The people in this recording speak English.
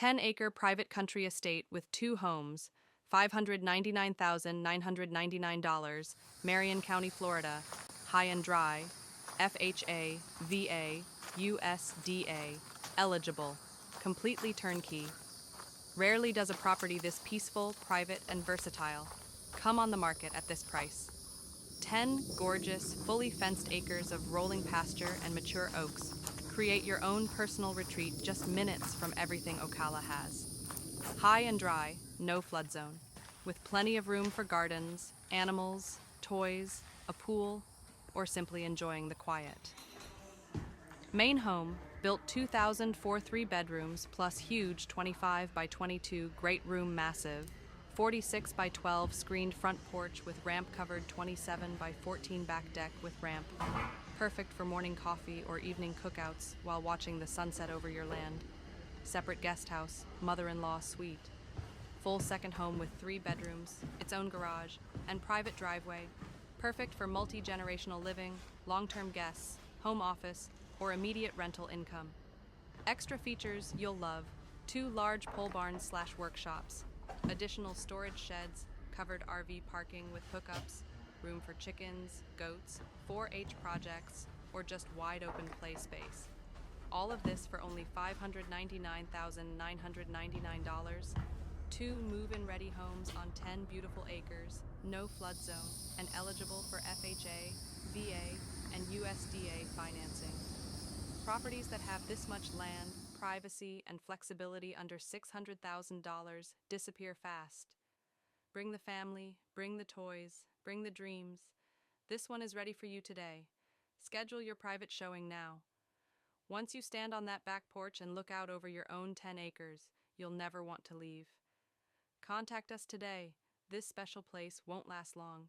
10-acre private country estate with 2 homes, $599,999, Marion County, Florida, high and dry, FHA, VA, USDA, eligible, completely turnkey. Rarely does a property this peaceful, private, and versatile come on the market at this price. 10 gorgeous, fully fenced acres of rolling pasture and mature oaks create your own personal retreat just minutes from everything Ocala has. High and dry, no flood zone, with plenty of room for gardens, animals, toys, a pool, or simply enjoying the quiet. Main home, built 2004 3 bedrooms plus huge 25 by 22 great room massive, 46 by 12 screened front porch with ramp covered 27 by 14 back deck with ramp, perfect for morning coffee or evening cookouts while watching the sunset over your land. Separate guest house, mother-in-law suite. Full second home with 3 bedrooms, its own garage, and private driveway, perfect for multi-generational living, long-term guests, home office, or immediate rental income. Extra features you'll love: 2 large pole barns/workshops, additional storage sheds, covered RV parking with hookups, room for chickens, goats, 4-H projects, or just wide open play space. All of this for only $599,999. 2 move-in ready homes on 10 beautiful acres, no flood zone, and eligible for FHA, VA, and USDA financing. Properties that have this much land, privacy, and flexibility under $600,000 disappear fast. Bring the family, bring the toys, bring the dreams. This one is ready for you today. Schedule your private showing now. Once you stand on that back porch and look out over your own 10 acres, you'll never want to leave. Contact us today. This special place won't last long.